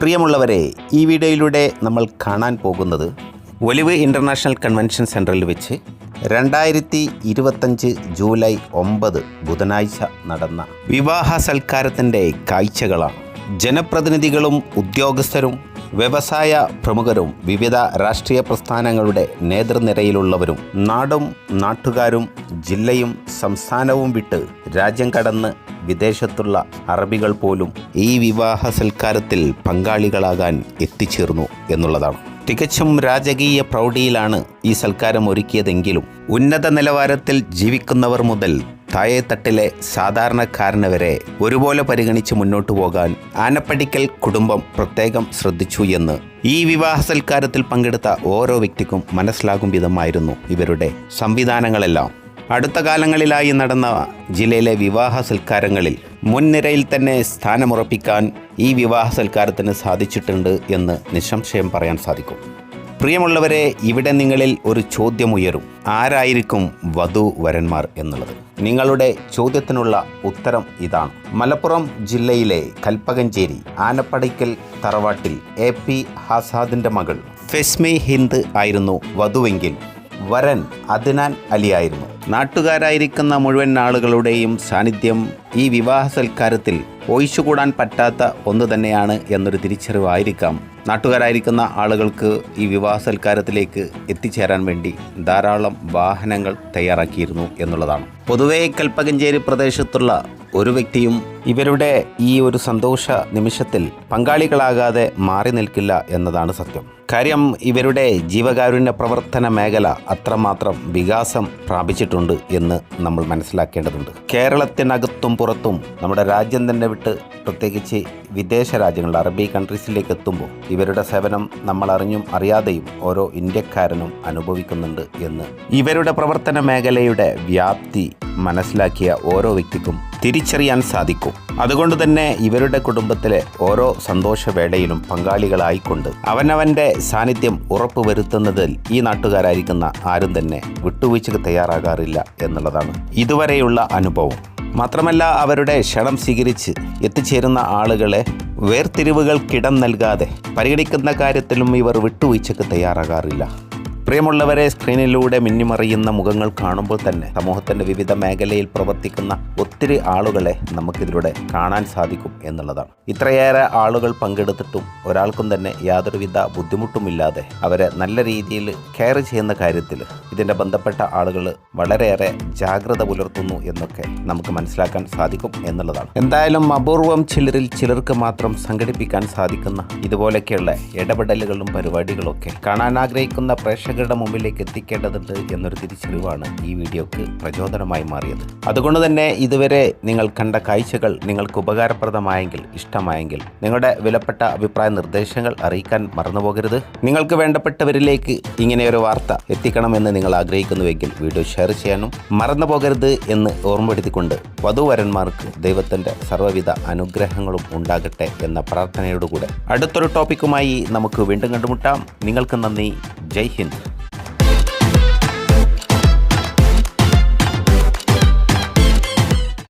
പ്രിയമുള്ളവരെ, ഈ വീഡിയോയിലൂടെ നമ്മൾ കാണാൻ പോകുന്നത് ഒലിവ് ഇൻ്റർനാഷണൽ കൺവെൻഷൻ സെൻറ്ററിൽ വെച്ച് 2025 ജൂലൈ 9 ബുധനാഴ്ച നടന്ന വിവാഹ സൽക്കാരത്തിൻ്റെ കാഴ്ചകളാണ്. ജനപ്രതിനിധികളും ഉദ്യോഗസ്ഥരും വ്യവസായ പ്രമുഖരും വിവിധ രാഷ്ട്രീയ പ്രസ്ഥാനങ്ങളുടെ നേതൃനിരയിലുള്ളവരും നാടും നാട്ടുകാരും ജില്ലയും സംസ്ഥാനവും വിട്ട് രാജ്യം കടന്ന് വിദേശത്തുള്ള അറബികൾ പോലും ഈ വിവാഹ സൽക്കാരത്തിൽ പങ്കാളികളാകാൻ എത്തിച്ചേർന്നു എന്നുള്ളതാണ്. തികച്ചും രാജകീയ പ്രൗഢിയിലാണ് ഈ സൽക്കാരം ഒരുക്കിയതെങ്കിലും ഉന്നത നിലവാരത്തിൽ ജീവിക്കുന്നവർ മുതൽ താഴെത്തട്ടിലെ സാധാരണക്കാരനെ വരെ ഒരുപോലെ പരിഗണിച്ച് മുന്നോട്ടു പോകാൻ ആനപ്പടിക്കൽ കുടുംബം പ്രത്യേകം ശ്രദ്ധിച്ചു എന്ന് ഈ വിവാഹ സൽക്കാരത്തിൽ പങ്കെടുത്ത ഓരോ വ്യക്തിക്കും മനസ്സിലാകും വിധമായിരുന്നു ഇവരുടെ സംവിധാനങ്ങളെല്ലാം. അടുത്ത കാലങ്ങളിലായി നടന്ന ജില്ലയിലെ വിവാഹ സൽക്കാരങ്ങളിൽ മുൻനിരയിൽ തന്നെ സ്ഥാനമുറപ്പിക്കാൻ ഈ വിവാഹ സൽക്കാരത്തിന് സാധിച്ചിട്ടുണ്ട് എന്ന് നിസ്സംശയം പറയാൻ സാധിക്കും. പ്രിയമുള്ളവരെ, ഇവിടെ നിങ്ങളിൽ ഒരു ചോദ്യമുയരും: ആരായിരിക്കും വധു വരന്മാർ എന്നുള്ളത്. നിങ്ങളുടെ ചോദ്യത്തിനുള്ള ഉത്തരം ഇതാണ്. മലപ്പുറം ജില്ലയിലെ കൽപ്പകഞ്ചേരി ആനപ്പടിക്കൽ തറവാട്ടിൽ AP ആസാദിൻ്റെ മകൾ ഫെസ്മി ഹിന്ദ് ആയിരുന്നു വധുവെങ്കിൽ വരൻ അദ്നാൻ അലി ആയിരുന്നു. നാട്ടുകാരായിരിക്കുന്ന മുഴുവൻ ആളുകളുടെയും സാന്നിധ്യം ഈ വിവാഹ സൽക്കാരത്തിൽ ഒഴിച്ചുകൂടാൻ പറ്റാത്ത ഒന്ന് തന്നെയാണ് എന്നൊരു തിരിച്ചറിവായിരിക്കാം നാട്ടുകാരായിരിക്കുന്ന ആളുകൾക്ക് ഈ വിവാഹ സൽക്കാരത്തിലേക്ക് എത്തിച്ചേരാൻ വേണ്ടി ധാരാളം വാഹനങ്ങൾ തയ്യാറാക്കിയിരുന്നു എന്നുള്ളതാണ്. പൊതുവേ കൽപ്പകഞ്ചേരി പ്രദേശത്തുള്ള ഒരു വ്യക്തിയും ഇവരുടെ ഈ ഒരു സന്തോഷ നിമിഷത്തിൽ പങ്കാളികളാകാതെ മാറി നിൽക്കില്ല എന്നതാണ് സത്യം. കാര്യം, ഇവരുടെ ജീവകാരുണ്യ പ്രവർത്തന മേഖല അത്രമാത്രം വികാസം പ്രാപിച്ചിട്ടുണ്ട് എന്ന് നമ്മൾ മനസ്സിലാക്കേണ്ടതുണ്ട്. കേരളത്തിനകത്തും പുറത്തും നമ്മുടെ രാജ്യം തന്നെ വിട്ട് പ്രത്യേകിച്ച് വിദേശ രാജ്യങ്ങൾ അറബി കൺട്രീസിലേക്ക് എത്തുമ്പോൾ ഇവരുടെ സേവനം നമ്മൾ അറിഞ്ഞും അറിയാതെയും ഓരോ ഇന്ത്യക്കാരനും അനുഭവിക്കുന്നുണ്ട് എന്ന് ഇവരുടെ പ്രവർത്തന മേഖലയുടെ വ്യാപ്തി മനസ്സിലാക്കിയ ഓരോ വ്യക്തിക്കും തിരിച്ചറിയാൻ സാധിക്കും. അതുകൊണ്ട് തന്നെ ഇവരുടെ കുടുംബത്തിലെ ഓരോ സന്തോഷവേളയിലും പങ്കാളികളായിക്കൊണ്ട് അവനവൻ്റെ സാന്നിധ്യം ഉറപ്പുവരുത്തുന്നതിൽ ഈ നാട്ടുകാരായിരിക്കുന്ന ആരും തന്നെ വിട്ടുവീഴ്ചയ്ക്ക് തയ്യാറാകാറില്ല എന്നുള്ളതാണ് ഇതുവരെയുള്ള അനുഭവം. മാത്രമല്ല, അവരുടെ ക്ഷണം സ്വീകരിച്ച് എത്തിച്ചേരുന്ന ആളുകളെ വേർതിരിവുകൾക്കിടം നൽകാതെ പരിഗണിക്കുന്ന കാര്യത്തിലും ഇവർ വിട്ടുവീഴ്ചയ്ക്ക് തയ്യാറാകാറില്ല. പ്രിയമുള്ളവരെ, സ്ക്രീനിലൂടെ മിന്നിമറിയുന്ന മുഖങ്ങൾ കാണുമ്പോൾ തന്നെ സമൂഹത്തിൻ്റെ വിവിധ മേഖലയിൽ പ്രവർത്തിക്കുന്ന ഒത്തിരി ആളുകളെ നമുക്കിതിലൂടെ കാണാൻ സാധിക്കും എന്നുള്ളതാണ്. ഇത്രയേറെ ആളുകൾ പങ്കെടുത്തിട്ടും ഒരാൾക്കും തന്നെ യാതൊരുവിധ ബുദ്ധിമുട്ടുമില്ലാതെ അവരെ നല്ല രീതിയിൽ കെയർ ചെയ്യുന്ന കാര്യത്തിൽ ഇതിൻ്റെ ബന്ധപ്പെട്ട ആളുകൾ വളരെയേറെ ജാഗ്രത പുലർത്തുന്നു എന്നൊക്കെ നമുക്ക് മനസ്സിലാക്കാൻ സാധിക്കും എന്നുള്ളതാണ്. എന്തായാലും അപൂർവം ചിലർക്ക് മാത്രം സംഘടിപ്പിക്കാൻ സാധിക്കുന്ന ഇതുപോലെയൊക്കെയുള്ള ഇടപെടലുകളും പരിപാടികളൊക്കെ കാണാൻ ആഗ്രഹിക്കുന്ന പ്രേക്ഷകരുടെ മുമ്പിലേക്ക് എത്തിക്കേണ്ടതുണ്ട് എന്നൊരു തിരിച്ചറിവാണ് ഈ വീഡിയോക്ക് പ്രചോദനമായി മാറിയത്. അതുകൊണ്ട് തന്നെ ഇതുവരെ നിങ്ങൾ കണ്ട കാഴ്ചകൾ നിങ്ങൾക്ക് ഉപകാരപ്രദമായെങ്കിൽ, ഇഷ്ടമായെങ്കിൽ നിങ്ങളുടെ വിലപ്പെട്ട അഭിപ്രായ നിർദ്ദേശങ്ങൾ അറിയിക്കാൻ മറന്നുപോകരുത്. നിങ്ങൾക്ക് വേണ്ടപ്പെട്ടവരിലേക്ക് ഇങ്ങനെയൊരു വാർത്ത എത്തിക്കണമെന്ന് നിങ്ങൾ ആഗ്രഹിക്കുന്നുവെങ്കിൽ വീഡിയോ ഷെയർ ചെയ്യാനും മറന്നു പോകരുത് എന്ന് ഓർമ്മപ്പെടുത്തിക്കൊണ്ട് വധുവരന്മാർക്ക് ദൈവത്തിൻ്റെ സർവ്വവിധ അനുഗ്രഹങ്ങളും ഉണ്ടാകട്ടെ എന്ന പ്രാർത്ഥനയോടുകൂടെ അടുത്തൊരു ടോപ്പിക്കുമായി നമുക്ക് വീണ്ടും കണ്ടുമുട്ടാം. നിങ്ങൾക്ക് നന്ദി. ജയ് ഹിന്ദ്.